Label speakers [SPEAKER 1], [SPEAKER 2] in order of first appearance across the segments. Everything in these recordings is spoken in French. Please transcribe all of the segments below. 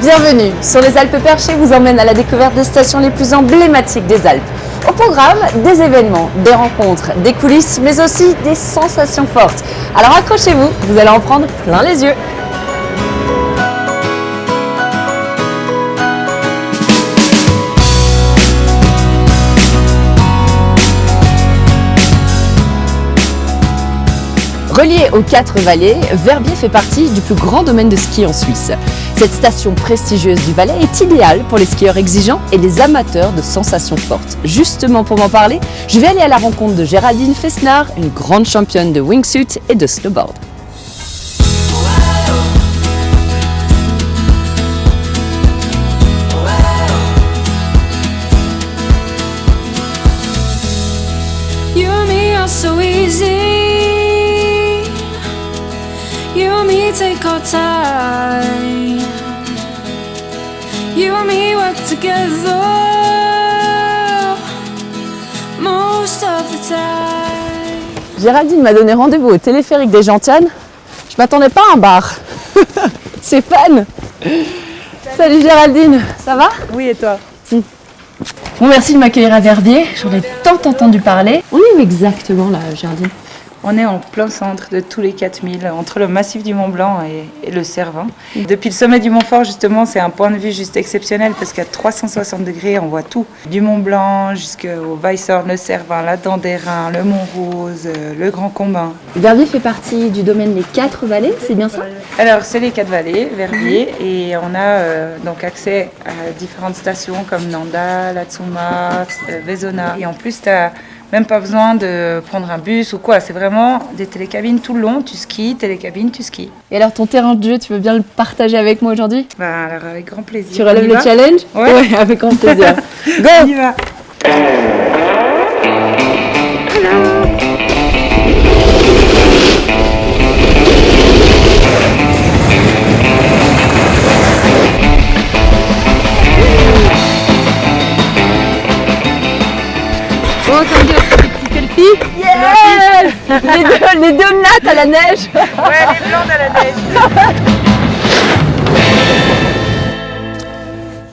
[SPEAKER 1] Bienvenue sur les Alpes Perchées vous emmène à la découverte des stations les plus emblématiques des Alpes. Au programme, des événements, des rencontres, des coulisses, mais aussi des sensations fortes. Alors accrochez-vous, vous allez en prendre plein les yeux. Reliée aux 4 vallées, Verbier fait partie du plus grand domaine de ski en Suisse. Cette station prestigieuse du Valais est idéale pour les skieurs exigeants et les amateurs de sensations fortes. Justement pour m'en parler, je vais aller à la rencontre de Géraldine Fessnard, une grande championne de wingsuit et de snowboard.
[SPEAKER 2] You and me are so easy. You and me take our time. You and me work together most of the time.
[SPEAKER 1] Géraldine m'a donné rendez-vous au téléphérique des Gentianes. Je m'attendais pas à un bar. C'est fun. Salut Géraldine, ça va?
[SPEAKER 3] Oui, et toi?
[SPEAKER 1] Bon, merci de m'accueillir à Verbier. J'en ai tant entendu parler. On est où exactement là, Géraldine?
[SPEAKER 3] On est en plein centre de tous les 4000, entre le massif du Mont Blanc et le Cervin. Depuis le sommet du Mont Fort, justement, c'est un point de vue juste exceptionnel parce qu'à 360 degrés, on voit tout. Du Mont Blanc jusqu'au Weisshorn, le Cervin, la Dent d'Airain, le Mont Rose, le Grand Combin.
[SPEAKER 1] Verbier fait partie du domaine des 4 vallées, c'est bien ça?
[SPEAKER 3] Alors, c'est les 4 vallées, Verbier, et on a donc accès à différentes stations comme Nanda, Latsuma, Vezona. Et en plus, tu n'as même pas besoin de prendre un bus ou quoi, c'est vraiment des télécabines tout le long, tu skis, télécabine, tu skis.
[SPEAKER 1] Et alors ton terrain de jeu, tu veux bien le partager avec moi aujourd'hui?
[SPEAKER 3] Bah alors avec grand plaisir.
[SPEAKER 1] Tu relèves le challenge?
[SPEAKER 3] Ouais,
[SPEAKER 1] avec grand plaisir. Go!
[SPEAKER 3] On y va.
[SPEAKER 1] Bon, ça me dit des petits selfies. Yes! Les deux nattes à la neige.
[SPEAKER 3] Ouais, les blancs à la neige.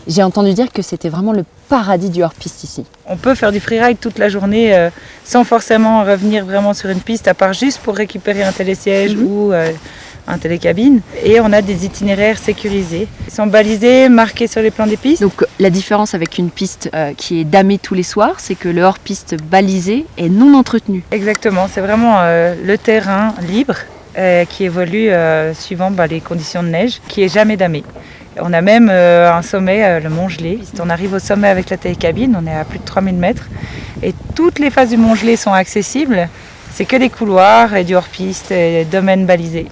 [SPEAKER 1] J'ai entendu dire que c'était vraiment le paradis du hors-piste ici.
[SPEAKER 3] On peut faire du freeride toute la journée sans forcément revenir vraiment sur une piste, à part juste pour récupérer un télésiège ou un télécabine. Et on a des itinéraires sécurisés. Ils sont balisés, marqués sur les plans des pistes.
[SPEAKER 1] Donc la différence avec une piste qui est damée tous les soirs, c'est que le hors-piste balisé est non entretenu.
[SPEAKER 3] Exactement, c'est vraiment le terrain libre qui évolue suivant les conditions de neige, qui est jamais damé. On a même un sommet, le Mont Gelé. On arrive au sommet avec la télécabine, on est à plus de 3000 mètres. Et toutes les phases du Mont Gelé sont accessibles. C'est que des couloirs et du hors-piste et des domaines balisés.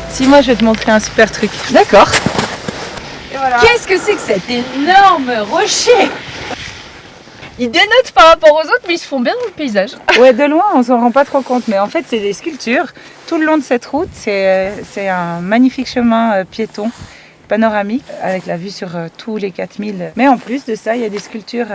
[SPEAKER 3] Si moi je vais te montrer un super truc.
[SPEAKER 1] D'accord.
[SPEAKER 3] Et voilà.
[SPEAKER 1] Qu'est-ce que c'est que cet énorme rocher? Ils dénotent par rapport aux autres, mais ils se font bien dans le paysage.
[SPEAKER 3] Ouais, de loin on s'en rend pas trop compte, mais en fait c'est des sculptures. Tout le long de cette route, c'est un magnifique chemin piéton panoramique avec la vue sur tous les 4000. Mais en plus de ça, il y a des sculptures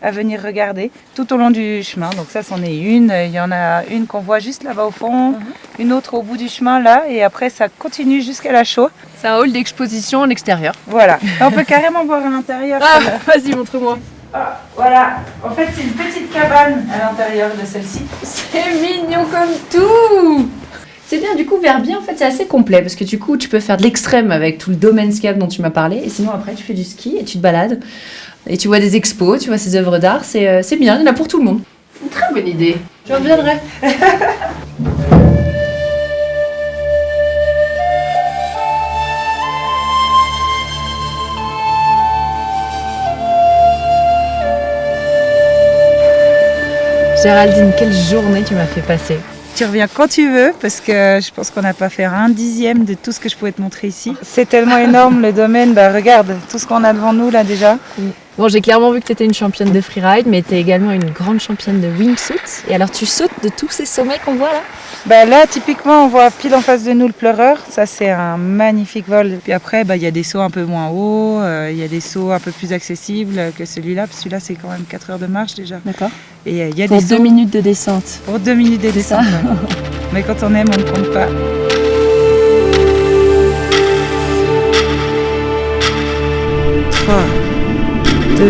[SPEAKER 3] à venir regarder tout au long du chemin. Donc ça, c'en est une. Il y en a une qu'on voit juste là-bas au fond, une autre au bout du chemin là, et après ça continue jusqu'à la chaux.
[SPEAKER 1] C'est un hall d'exposition à l'extérieur.
[SPEAKER 3] Voilà. On peut carrément voir à l'intérieur.
[SPEAKER 1] Ah, vas-y, montre-moi.
[SPEAKER 3] Ah, voilà. En fait, c'est une petite cabane à l'intérieur de celle-ci.
[SPEAKER 1] C'est mignon comme tout. C'est bien, du coup, Verbier, en fait, c'est assez complet parce que du coup, tu peux faire de l'extrême avec tout le domaine skiable dont tu m'as parlé, et sinon après, tu fais du ski et tu te balades. Et tu vois des expos, tu vois ces œuvres d'art, c'est bien, il y en a pour tout le monde. Une très bonne idée. Je reviendrai. Géraldine, quelle journée tu m'as fait passer.
[SPEAKER 3] Tu reviens quand tu veux parce que je pense qu'on n'a pas fait un dixième de tout ce que je pouvais te montrer ici. C'est tellement énorme le domaine, regarde tout ce qu'on a devant nous là déjà.
[SPEAKER 1] Bon, j'ai clairement vu que tu étais une championne de freeride, mais tu es également une grande championne de wingsuit. Et alors, tu sautes de tous ces sommets qu'on voit là?
[SPEAKER 3] Bah là, typiquement, on voit pile en face de nous le pleureur. Ça, c'est un magnifique vol. Puis après, il y a des sauts un peu moins hauts, il y a des sauts un peu plus accessibles que celui-là. Puis celui-là, c'est quand même 4 heures de marche déjà.
[SPEAKER 1] D'accord.
[SPEAKER 3] Et il y a
[SPEAKER 1] Pour
[SPEAKER 3] des
[SPEAKER 1] 2
[SPEAKER 3] sauts
[SPEAKER 1] minutes de descente.
[SPEAKER 3] pour 2 minutes de descente. Ouais. Mais quand on aime, on ne compte pas. 3, 2,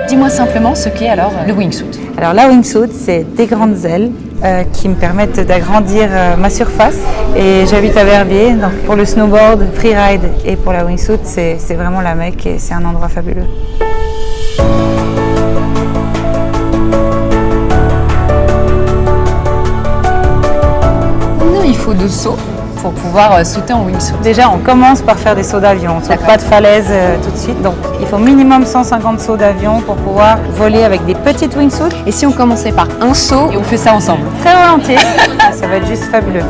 [SPEAKER 3] 1.
[SPEAKER 1] Dis-moi simplement ce qu'est alors le wingsuit.
[SPEAKER 3] Alors la wingsuit, c'est des grandes ailes qui me permettent d'agrandir ma surface. Et j'habite à Verbier, donc pour le snowboard, freeride et pour la wingsuit, c'est vraiment la Mecque et c'est un endroit fabuleux.
[SPEAKER 1] Combien il faut de sauts pour pouvoir sauter en wingsuit?
[SPEAKER 3] Déjà, on commence par faire des sauts d'avion. On ne saute pas de falaise tout de suite. Donc, il faut minimum 150 sauts d'avion pour pouvoir voler avec des petites wingsuits.
[SPEAKER 1] Et si on commençait par un saut et on fait ça ensemble?
[SPEAKER 3] Très volontiers. Ça va être juste fabuleux.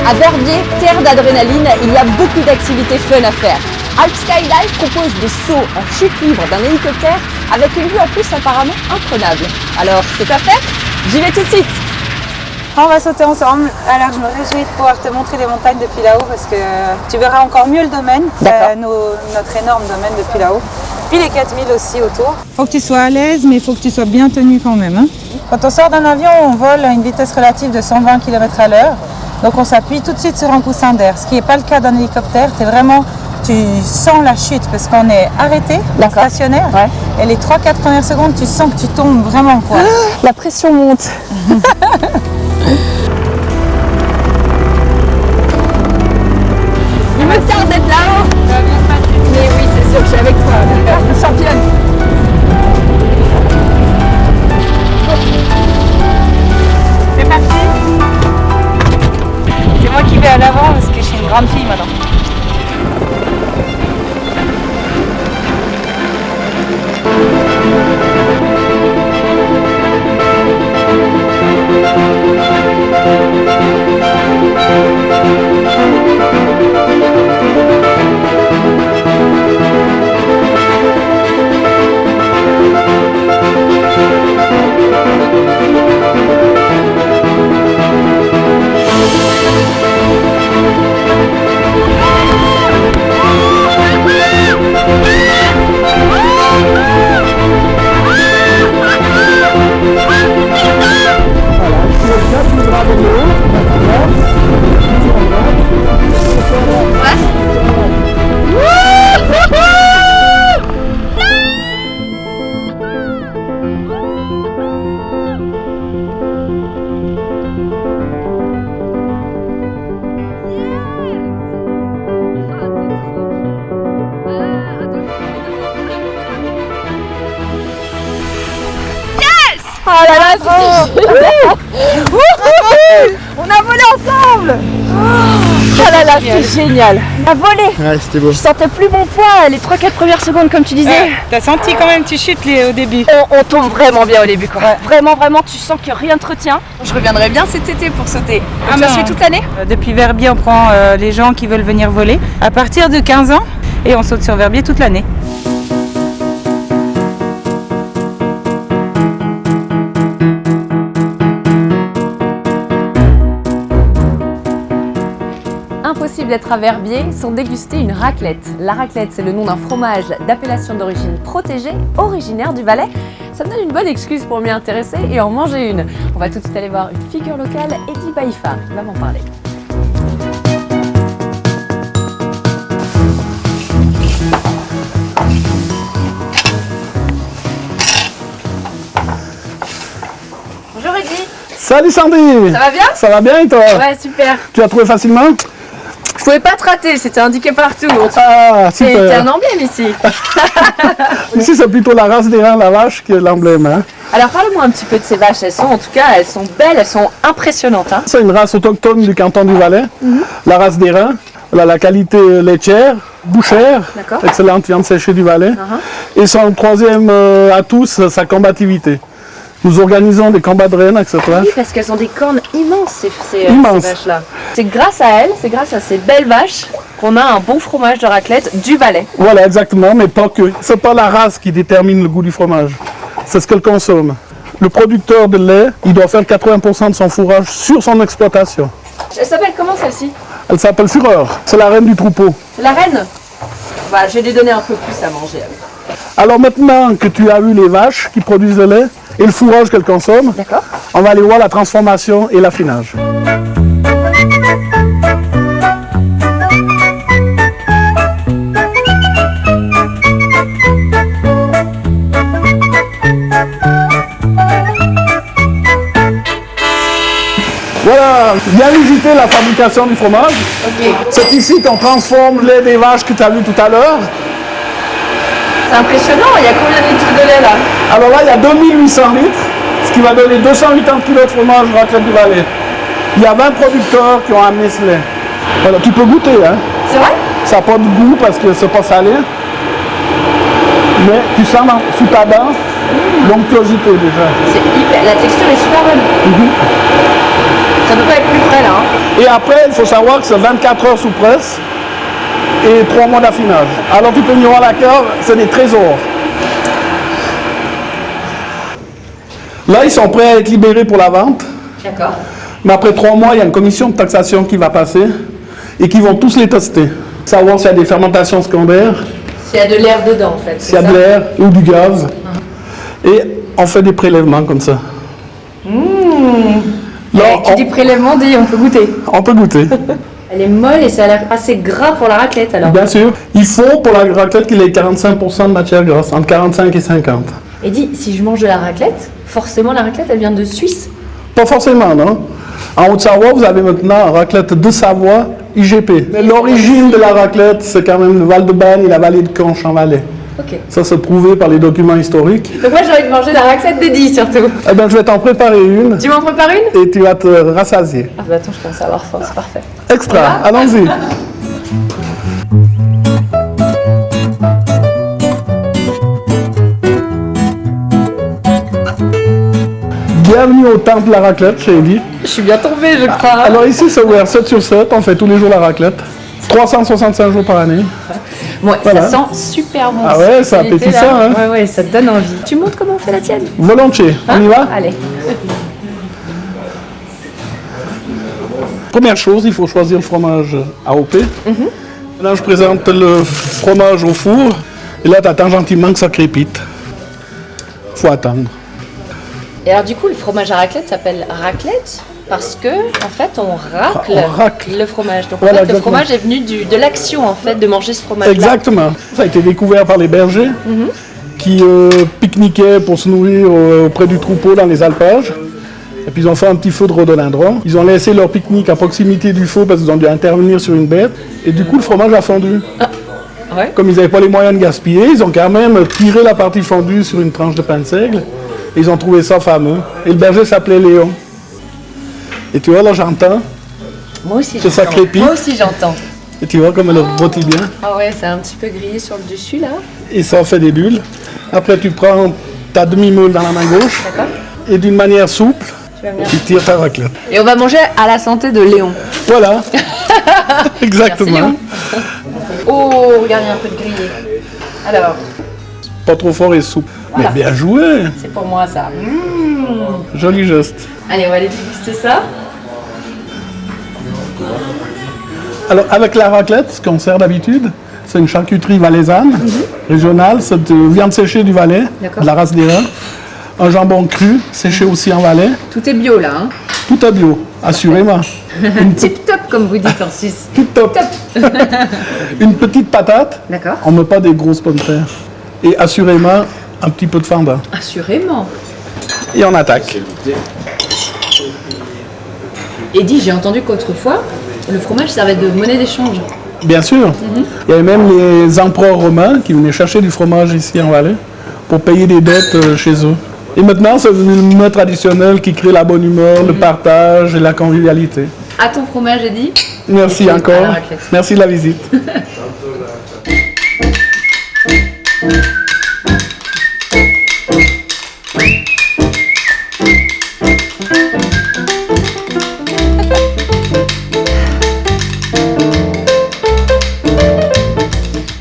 [SPEAKER 1] À Verbier, terre d'adrénaline, il y a beaucoup d'activités fun à faire. Alp Skydive propose des sauts en chute libre d'un hélicoptère avec une vue en plus apparemment imprenable. Alors, c'est à faire? J'y vais tout de suite!
[SPEAKER 3] On va sauter ensemble. Alors, je me réjouis de pouvoir te montrer les montagnes depuis là-haut parce que tu verras encore mieux le domaine, notre énorme domaine depuis là-haut. Puis les 4000 aussi autour. Faut que tu sois à l'aise, mais il faut que tu sois bien tenu quand même. Hein. Quand on sort d'un avion, on vole à une vitesse relative de 120 km/h. Donc, on s'appuie tout de suite sur un coussin d'air, ce qui n'est pas le cas d'un hélicoptère. Tu sens la chute parce qu'on est arrêté, stationnaire. Ouais. Et les 3-4 premières secondes, tu sens que tu tombes vraiment. Quoi.
[SPEAKER 1] La pression monte. Il me tarde d'être là-haut.
[SPEAKER 3] Ça va bien se passer.
[SPEAKER 1] Mais oui, c'est sûr que je suis avec toi. Championne.
[SPEAKER 3] C'est parti. C'est moi qui vais à l'avant parce que je suis une grande fille maintenant.
[SPEAKER 1] Oh là là, on a volé ensemble. Oh là là, c'est génial. On a volé.
[SPEAKER 4] Ouais, c'était beau.
[SPEAKER 1] Je sentais plus mon poids les 3-4 premières secondes comme tu disais.
[SPEAKER 3] T'as senti quand même tu chutes au début.
[SPEAKER 1] On tombe vraiment bien au début quoi. Ouais. Vraiment, tu sens que rien ne te retient. Je reviendrai bien cet été pour sauter. Donc ça se fait toute l'année?
[SPEAKER 3] Depuis Verbier, on prend les gens qui veulent venir voler à partir de 15 ans et on saute sur Verbier toute l'année.
[SPEAKER 1] Impossible d'être à Verbier sans déguster une raclette. La raclette, c'est le nom d'un fromage d'appellation d'origine protégée, originaire du Valais. Ça me donne une bonne excuse pour m'y intéresser et en manger une. On va tout de suite aller voir une figure locale, Eddie Baïfa, qui va m'en parler. Bonjour Eddie.
[SPEAKER 4] Salut Sandy.
[SPEAKER 1] Ça va bien?
[SPEAKER 4] Ça va bien et toi?
[SPEAKER 1] Ouais, super.
[SPEAKER 4] Tu as trouvé facilement?
[SPEAKER 1] Je pouvais pas te rater, c'était indiqué partout.
[SPEAKER 4] Ah, super.
[SPEAKER 1] C'est un emblème ici.
[SPEAKER 4] Ici, c'est plutôt la race des reins, la vache, qui est l'emblème. Hein.
[SPEAKER 1] Alors parle-moi un petit peu de ces vaches. Elles sont, en tout cas, elles sont belles, elles sont impressionnantes. Hein.
[SPEAKER 4] C'est une race autochtone du canton du Valais, la race des reins. Voilà, la qualité laitière, bouchère,
[SPEAKER 1] D'accord.
[SPEAKER 4] excellente viande séchée du Valais. Et son troisième atout, c'est sa combativité. Nous organisons des combats de rennes avec cette vache.
[SPEAKER 1] Oui, parce qu'elles ont des cornes immenses, ces
[SPEAKER 4] Immenses.
[SPEAKER 1] vaches-là. C'est grâce à elles, c'est grâce à ces belles vaches qu'on a un bon fromage de raclette du Valais.
[SPEAKER 4] Voilà, exactement, mais pas que. C'est pas la race qui détermine le goût du fromage, c'est ce qu'elle consomme. Le producteur de lait, il doit faire 80% de son fourrage sur son exploitation.
[SPEAKER 1] Elle s'appelle comment celle-ci?
[SPEAKER 4] Elle s'appelle Fureur, c'est la reine du troupeau.
[SPEAKER 1] C'est la reine? Bah, je vais lui donner un peu plus à manger.
[SPEAKER 4] Alors maintenant que tu as vu les vaches qui produisent le lait et le fourrage qu'elles consomment,
[SPEAKER 1] D'accord.
[SPEAKER 4] on va aller voir la transformation et l'affinage. Voilà, viens visiter la fabrication du fromage. C'est ici qu'on transforme le lait des vaches que tu as vu tout à l'heure.
[SPEAKER 1] C'est impressionnant, il y a combien de litres de lait là?
[SPEAKER 4] Alors là, il y a 2800 litres, ce qui va donner 280 kg de fromage raclette du Valais. Il y a 20 producteurs qui ont amené ce lait. Voilà, tu peux goûter, hein.
[SPEAKER 1] C'est vrai?
[SPEAKER 4] Ça n'a pas de goût parce que c'est pas salé. Mais tu sens sous ta dent l'onctuosité déjà.
[SPEAKER 1] C'est hyper, la texture est super bonne. Ça peut pas être plus frais là. Hein.
[SPEAKER 4] Et après, il faut savoir que c'est 24 heures sous presse et 3 mois d'affinage. Alors tu peux venir voir la cave, c'est des trésors. Là, ils sont prêts à être libérés pour la vente.
[SPEAKER 1] D'accord.
[SPEAKER 4] Mais après 3 mois, il y a une commission de taxation qui va passer et qui vont tous les tester. Savoir s'il y a des fermentations secondaires,
[SPEAKER 1] S'il y a de l'air dedans en fait.
[SPEAKER 4] s'il y a de l'air ou du gaz. Et on fait des prélèvements comme ça. Là,
[SPEAKER 1] Qui dit prélèvement dit on peut goûter.
[SPEAKER 4] on peut goûter.
[SPEAKER 1] Elle est molle et ça a l'air assez gras pour la raclette alors.
[SPEAKER 4] Bien sûr. Il faut pour la raclette qu'il ait 45% de matière grasse, entre 45 et 50.
[SPEAKER 1] Et dis, si je mange de la raclette, forcément la raclette elle vient de Suisse.
[SPEAKER 4] Pas forcément, non? En Haute-Savoie, vous avez maintenant raclette de Savoie IGP. Mais l'origine de la raclette, c'est quand même le Val-de-Banne et la vallée de Conches en Valais.
[SPEAKER 1] Ok.
[SPEAKER 4] Ça, c'est prouvé par les documents historiques.
[SPEAKER 1] Donc moi j'ai envie de manger la raclette d'Eddie surtout.
[SPEAKER 4] Eh bien, je vais t'en préparer une
[SPEAKER 1] Tu m'en prépares une?
[SPEAKER 4] et tu vas te rassasier.
[SPEAKER 1] Ah bah attends, je commence à avoir faim, c'est parfait.
[SPEAKER 4] Extra, allons-y. Bienvenue au temple de la raclette chez Eddie.
[SPEAKER 1] Je suis bien tombée je crois.
[SPEAKER 4] Alors ici, c'est ouvert 7 sur 7, on fait tous les jours la raclette. 365 jours par année.
[SPEAKER 1] Bon,
[SPEAKER 4] Voilà.
[SPEAKER 1] ça sent super bon.
[SPEAKER 4] Ah ouais,
[SPEAKER 1] cette
[SPEAKER 4] c'est
[SPEAKER 1] spécialité,
[SPEAKER 4] appétissant,
[SPEAKER 1] là.
[SPEAKER 4] hein.
[SPEAKER 1] Ouais, ouais, ça te donne envie. Tu montres comment on fait la tienne?
[SPEAKER 4] Volontiers, on y va?
[SPEAKER 1] Allez.
[SPEAKER 4] Première chose, il faut choisir le fromage AOP. Là, je présente le fromage au four. Et là, tu attends gentiment que ça crépite. Faut attendre.
[SPEAKER 1] Et alors du coup, le fromage à raclette s'appelle raclette parce que en fait on racle,
[SPEAKER 4] On racle.
[SPEAKER 1] le fromage. Donc
[SPEAKER 4] Voilà,
[SPEAKER 1] en fait, le
[SPEAKER 4] exactement.
[SPEAKER 1] fromage est venu de l'action en fait de manger ce fromage.
[SPEAKER 4] Exactement. Ça a été découvert par les bergers qui pique-niquaient pour se nourrir auprès du troupeau dans les alpages. Et puis ils ont fait un petit feu de rhododendron. Ils ont laissé leur pique-nique à proximité du feu parce qu'ils ont dû intervenir sur une bête. Et du coup, le fromage a fondu.
[SPEAKER 1] Ouais.
[SPEAKER 4] Comme ils n'avaient pas les moyens de gaspiller, ils ont quand même tiré la partie fondue sur une tranche de pain de seigle. Et ils ont trouvé ça fameux. Et le berger s'appelait Léon. Et tu vois, là, j'entends.
[SPEAKER 1] Moi aussi
[SPEAKER 4] Que ça
[SPEAKER 1] j'entends.
[SPEAKER 4] crépite.
[SPEAKER 1] Moi aussi j'entends.
[SPEAKER 4] Et tu vois comme elle rôtit bien.
[SPEAKER 1] Ah ouais, c'est un petit peu grillé sur le dessus là.
[SPEAKER 4] Et ça fait des bulles. Après, tu prends ta demi-moule dans la main gauche.
[SPEAKER 1] D'accord.
[SPEAKER 4] Et d'une manière souple,
[SPEAKER 1] Tu vas venir.
[SPEAKER 4] tu tires ta raclette.
[SPEAKER 1] Et on va manger à la santé de Léon.
[SPEAKER 4] Voilà.
[SPEAKER 1] Merci
[SPEAKER 4] Exactement.
[SPEAKER 1] Léon. Oh, regarde, il y a un peu de grillé. Alors,
[SPEAKER 4] Pas trop fort et souple.
[SPEAKER 1] Voilà.
[SPEAKER 4] Mais bien joué.
[SPEAKER 1] c'est pour moi ça.
[SPEAKER 4] Joli geste.
[SPEAKER 1] Allez, on va aller déguster ça.
[SPEAKER 4] Alors, avec la raclette, ce qu'on sert d'habitude, c'est une charcuterie valaisanne, régionale, c'est de viande séchée du Valais,
[SPEAKER 1] D'accord.
[SPEAKER 4] de la race des reins. Un jambon cru, séché aussi en Valais.
[SPEAKER 1] Tout est bio là, hein.
[SPEAKER 4] Tout à bio, assurément.
[SPEAKER 1] Tip top comme vous dites en Suisse.
[SPEAKER 4] Tout top. Une petite patate.
[SPEAKER 1] D'accord.
[SPEAKER 4] On ne met pas des grosses pommes de terre. Et assurément, un petit peu de fondant.
[SPEAKER 1] Assurément.
[SPEAKER 4] Et on attaque.
[SPEAKER 1] Et dis, j'ai entendu qu'autrefois, le fromage servait de monnaie d'échange.
[SPEAKER 4] Bien sûr. Il y avait même les empereurs romains qui venaient chercher du fromage ici en Valais pour payer des dettes chez eux. Et maintenant, c'est devenu le mot traditionnel qui crée la bonne humeur, le partage et la convivialité.
[SPEAKER 1] À ton fromage, Eddie,
[SPEAKER 4] Merci encore. Merci de la visite.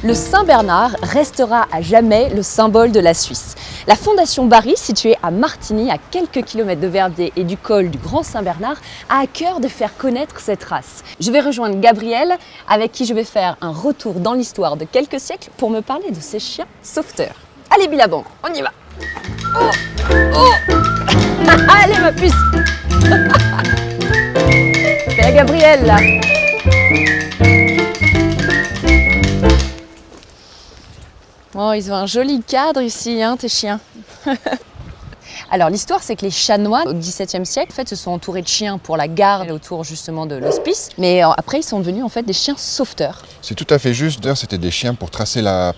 [SPEAKER 1] Le Saint-Bernard restera à jamais le symbole de la Suisse. La Fondation Barry, située à Martigny, à quelques kilomètres de Verbier et du col du Grand Saint-Bernard, a à cœur de faire connaître cette race. Je vais rejoindre Gabriel, avec qui je vais faire un retour dans l'histoire de quelques siècles pour me parler de ces chiens sauveteurs. Allez Billabong, on y va. Oh, oh. Allez ma puce. C'est la Gabrielle là. Oh, ils ont un joli cadre ici, hein, tes chiens. Alors l'histoire, c'est que les chanoines, au XVIIe siècle, en fait, se sont entourés de chiens pour la garde autour justement de l'hospice. Mais après, ils sont devenus en fait des chiens sauveteurs.
[SPEAKER 5] C'est tout à fait juste. D'ailleurs, c'était des chiens pour tracer la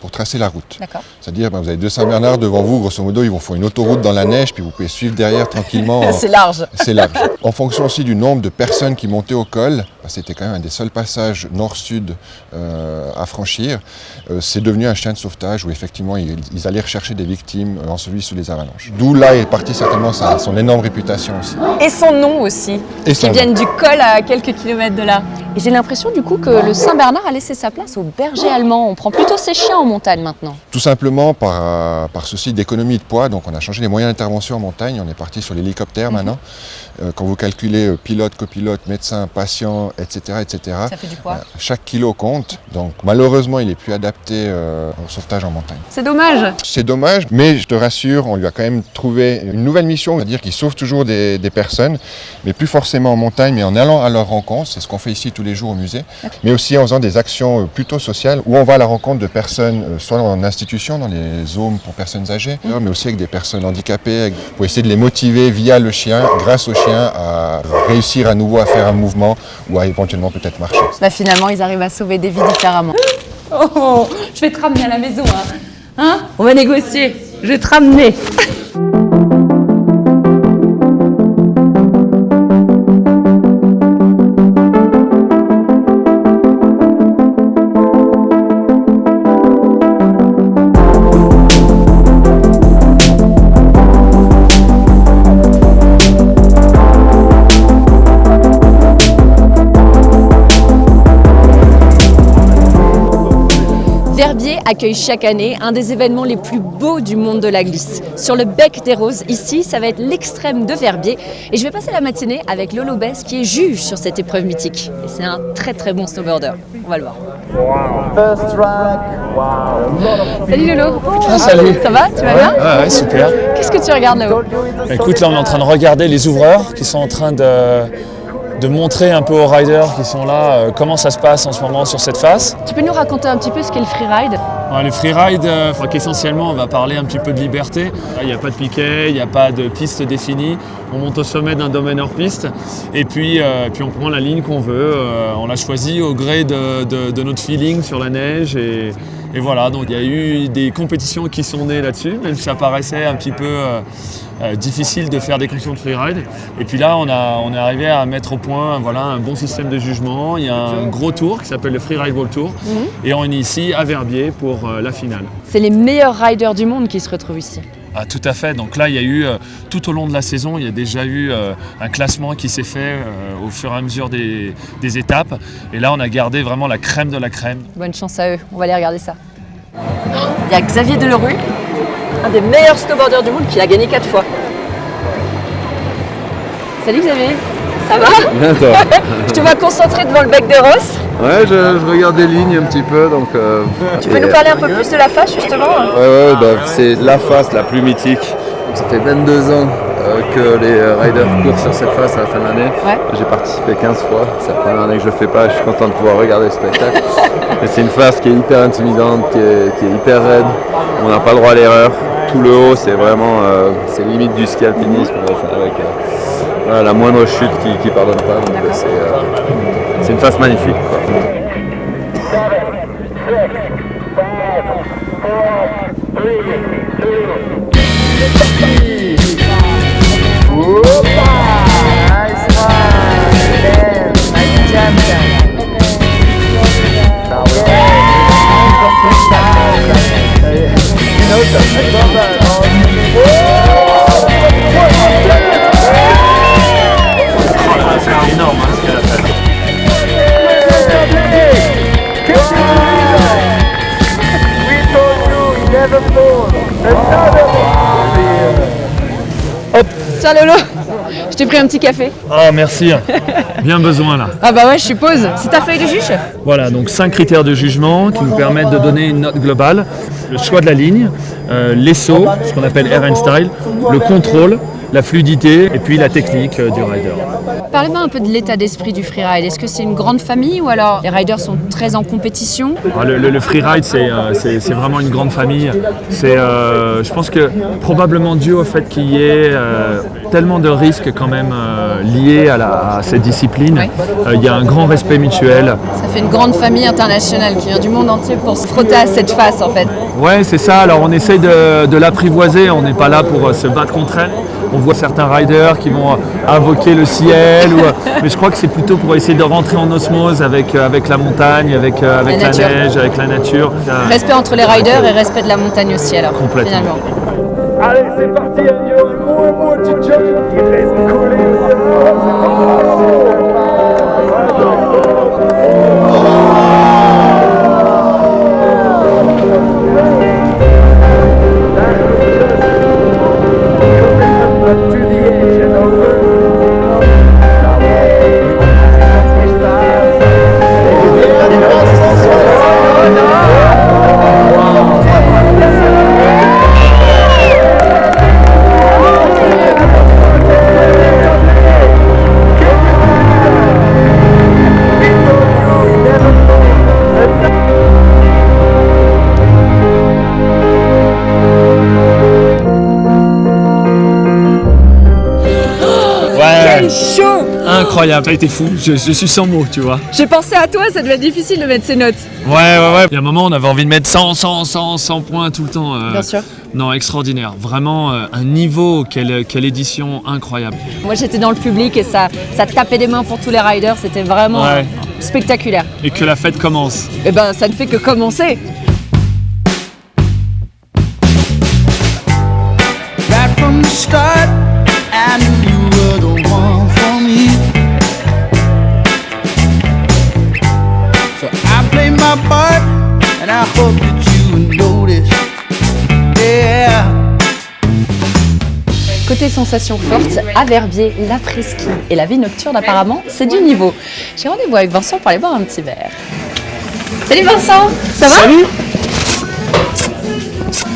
[SPEAKER 5] route.
[SPEAKER 1] D'accord.
[SPEAKER 5] C'est-à-dire, vous avez 2 Saint-Bernard devant vous, grosso modo, ils vont faire une autoroute dans la neige, puis vous pouvez suivre derrière tranquillement.
[SPEAKER 1] C'est large.
[SPEAKER 5] C'est large. En fonction aussi du nombre de personnes qui montaient au col, c'était quand même un des seuls passages nord-sud à franchir. C'est devenu un chien de sauvetage où effectivement ils allaient rechercher des victimes ensevelies sous les avalanches. D'où là est partie certainement son énorme réputation aussi.
[SPEAKER 1] Et son nom aussi, qui viennent du col à quelques kilomètres de là. Et j'ai l'impression du coup que le Saint-Bernard a laissé sa place aux bergers allemands. On prend plutôt ses chiens en montagne maintenant.
[SPEAKER 5] Tout simplement par souci d'économie de poids, donc on a changé les moyens d'intervention en montagne, on est parti sur l'hélicoptère maintenant. Quand vous calculez pilote, copilote, médecin, patient, etc.,
[SPEAKER 1] Ça fait du poids.
[SPEAKER 5] Chaque kilo compte, donc malheureusement il n'est plus adapté au sauvetage en montagne.
[SPEAKER 1] C'est dommage.
[SPEAKER 5] C'est dommage, mais je te rassure, on lui a quand même trouvé une nouvelle mission, c'est-à-dire qu'il sauve toujours des personnes, mais plus forcément en montagne, mais en allant à leur rencontre, c'est ce qu'on fait ici tous les jours au musée, mais aussi en faisant des actions plutôt sociales, où on va à la rencontre de personnes, soit en institution, dans les homes pour personnes âgées, mais aussi avec des personnes handicapées, pour essayer de les motiver via le chien, grâce au chien, à réussir à nouveau à faire un mouvement ou à éventuellement peut-être marcher.
[SPEAKER 1] Bah finalement, ils arrivent à sauver des vies différemment. Oh, je vais te ramener à la maison, hein, on va négocier. Je vais te ramener. Verbier accueille chaque année un des événements les plus beaux du monde de la glisse. Sur le Bec des Roses, ici, ça va être l'extrême de Verbier. Et je vais passer la matinée avec Lolo Bess qui est juge sur cette épreuve mythique. Et c'est un très très bon snowboarder. On va le voir. Salut Lolo.
[SPEAKER 6] Ah, salut.
[SPEAKER 1] Ça va? Tu vas bien?
[SPEAKER 6] Ah ouais, super.
[SPEAKER 1] Qu'est-ce que tu regardes là-haut?
[SPEAKER 6] Écoute, là on est en train de regarder les ouvreurs qui sont en train de montrer un peu aux riders qui sont là comment ça se passe en ce moment sur cette face.
[SPEAKER 1] Tu peux nous raconter un petit peu ce qu'est le freeride?
[SPEAKER 6] Le freeride, qu'essentiellement on va parler un petit peu de liberté. Il n'y a pas de piquet, il n'y a pas de piste définie. On monte au sommet d'un domaine hors piste et puis on prend la ligne qu'on veut. On l'a choisi au gré de notre feeling sur la neige et voilà. Donc il y a eu des compétitions qui sont nées là-dessus, même si ça paraissait un petit peu difficile de faire des compétitions de freeride. Et puis là, on est arrivé à mettre au point un bon système de jugement. Il y a un gros tour qui s'appelle le Freeride World Tour. Et on est ici à Verbier pour la finale.
[SPEAKER 1] C'est les meilleurs riders du monde qui se retrouvent ici.
[SPEAKER 6] Ah, tout à fait. Donc là, il y a eu, tout au long de la saison, il y a déjà eu un classement qui s'est fait au fur et à mesure des étapes. Et là, on a gardé vraiment la crème de la crème.
[SPEAKER 1] Bonne chance à eux. On va aller regarder ça. Il y a Xavier Delerue, un des meilleurs snowboarders du monde qui a gagné 4 fois. Salut Xavier, ça va?
[SPEAKER 7] Bien toi.
[SPEAKER 1] Je te vois concentré devant le Bec des Roses.
[SPEAKER 7] Ouais, je regarde des lignes un petit peu, donc...
[SPEAKER 1] Tu peux nous parler un peu plus de la face justement?
[SPEAKER 7] Ouais, c'est la face la plus mythique. Ça fait 22 ans que les riders courent sur cette face à la fin de l'année.
[SPEAKER 1] Ouais.
[SPEAKER 7] J'ai participé 15 fois, c'est la première année que je le fais pas, je suis content de pouvoir regarder le spectacle. Mais c'est une face qui est hyper intimidante, qui est hyper raide, on n'a pas le droit à l'erreur. Tout le haut, c'est vraiment c'est limite du ski alpinisme avec la moindre chute qui pardonne pas. Donc c'est une face magnifique, quoi.
[SPEAKER 1] Tiens Lolo, je t'ai pris un petit café.
[SPEAKER 6] Oh merci, bien besoin là.
[SPEAKER 1] Ah bah ouais, je suppose. C'est ta feuille de juge?
[SPEAKER 6] Voilà, donc 5 critères de jugement qui nous permettent de donner une note globale. Le choix de la ligne, les sauts, ce qu'on appelle air and style, le contrôle, la fluidité et puis la technique du rider.
[SPEAKER 1] Parlez-moi un peu de l'état d'esprit du freeride. Est-ce que c'est une grande famille ou alors les riders sont très en compétition?
[SPEAKER 6] Le freeride, c'est vraiment une grande famille. Je pense que probablement dû au fait qu'il y ait tellement de risques quand même liés à cette discipline.
[SPEAKER 1] Oui.
[SPEAKER 6] Il y a un grand respect mutuel.
[SPEAKER 1] Ça fait une grande famille internationale qui vient du monde entier pour se frotter à cette face en fait.
[SPEAKER 6] Ouais, c'est ça. Alors on essaye de l'apprivoiser. On n'est pas là pour se battre contre elle. On voit certains riders qui vont invoquer le ciel, mais je crois que c'est plutôt pour essayer de rentrer en osmose avec la montagne, avec la neige, avec la nature.
[SPEAKER 1] Respect entre les riders et respect de la montagne aussi alors.
[SPEAKER 6] Complètement.
[SPEAKER 1] Finalement.
[SPEAKER 8] Allez, c'est parti, un mot, tu jump, il reste collé.
[SPEAKER 1] Chaud!
[SPEAKER 6] Incroyable, ça a été fou, je suis sans mots, tu vois.
[SPEAKER 1] J'ai pensé à toi, ça devait être difficile de mettre ces notes.
[SPEAKER 6] Ouais. Il y a un moment, on avait envie de mettre 100 points tout le temps.
[SPEAKER 1] Bien sûr.
[SPEAKER 6] Non, extraordinaire. Vraiment un niveau, quelle édition incroyable.
[SPEAKER 1] Moi j'étais dans le public et ça tapait des mains pour tous les riders, c'était vraiment spectaculaire.
[SPEAKER 6] Et que la fête commence.
[SPEAKER 1] Et ben ça ne fait que commencer.
[SPEAKER 9] Right from the start, I knew you were the one for me. So I played my part, and I hope that you notice. Yeah.
[SPEAKER 1] Côté sensations fortes, à Verbier, l'après-ski et la vie nocturne apparemment, c'est du niveau. J'ai rendez-vous avec Vincent pour aller boire un petit verre. Salut Vincent, ça va?
[SPEAKER 10] Salut.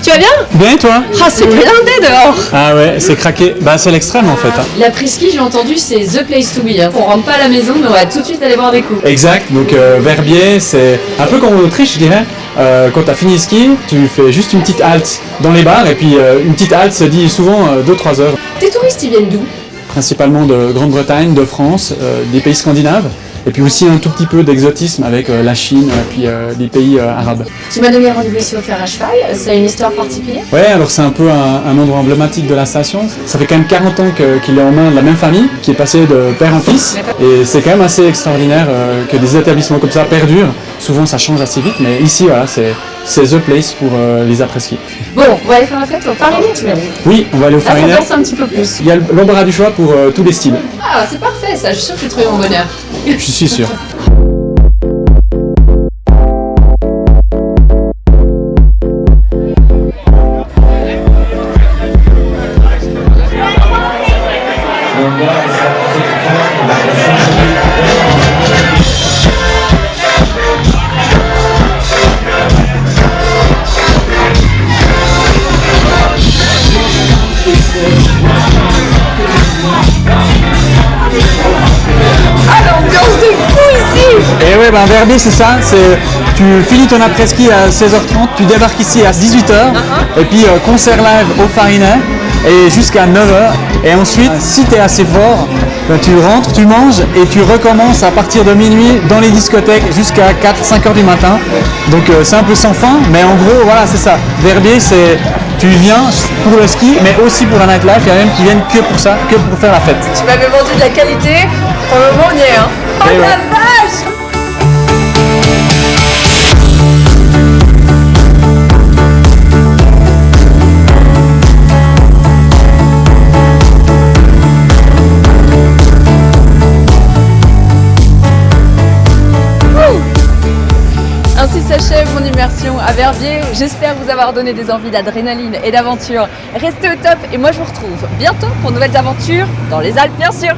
[SPEAKER 1] Tu vas bien?
[SPEAKER 10] Bien et toi?
[SPEAKER 1] Ah c'est blindé dehors.
[SPEAKER 10] Ah ouais, c'est craqué. Bah c'est l'extrême en fait. Hein.
[SPEAKER 1] L'après-ski, j'ai entendu, c'est the place to be. Hein. On rentre pas à la maison, mais on va tout de suite aller boire des coups.
[SPEAKER 10] Exact, donc Verbier, c'est un peu comme en Autriche je dirais. Quand t'as fini ski, tu fais juste une petite halte dans les bars et puis une petite halte se dit souvent 2-3 heures.
[SPEAKER 1] Tes touristes, ils viennent d'où?
[SPEAKER 10] Principalement de Grande-Bretagne, de France, des pays scandinaves. Et puis aussi un tout petit peu d'exotisme avec la Chine et puis des pays arabes.
[SPEAKER 1] Tu m'as donné rendez-vous ici au fer à cheval, c'est une histoire particulière?
[SPEAKER 10] Ouais, alors c'est un peu un endroit emblématique de la station. Ça fait quand même 40 ans qu'il est en main de la même famille, qui est passé de père en fils. Et c'est quand même assez extraordinaire que des établissements comme ça perdurent. Souvent ça change assez vite, mais ici voilà, c'est the place pour les après-ski.
[SPEAKER 1] Bon, on va aller faire la fête au Farinet, tu m'as dit?
[SPEAKER 10] Oui, on va aller au Farinet.
[SPEAKER 1] Ça un petit peu plus.
[SPEAKER 10] Il y a l'embarras du choix pour tous les styles.
[SPEAKER 1] Ah, c'est parfait ça, je suis sûre que tu trouves mon bonheur.
[SPEAKER 10] Je suis sûr. Et ouais, ben Verbier c'est ça, tu finis ton après-ski à 16h30, tu débarques ici à 18h, et puis concert live au Farinet, et jusqu'à 9h, et ensuite, si tu es assez fort, ben, tu rentres, tu manges, et tu recommences à partir de minuit dans les discothèques jusqu'à 4-5h du matin. Donc c'est un peu sans fin, mais en gros, voilà, c'est ça. Verbier, c'est, tu viens pour le ski, mais aussi pour la nightlife, il y a même qui viennent que pour ça, que pour faire la fête.
[SPEAKER 1] Tu m'avais vendu de la qualité, pour le moment on y est, hein. Oh
[SPEAKER 10] Et
[SPEAKER 1] la
[SPEAKER 10] ouais.
[SPEAKER 1] vache! Ainsi s'achève mon numéro immersion à Verbier. J'espère vous avoir donné des envies d'adrénaline et d'aventure. Restez au top et moi je vous retrouve bientôt pour de nouvelles aventures dans les Alpes bien sûr.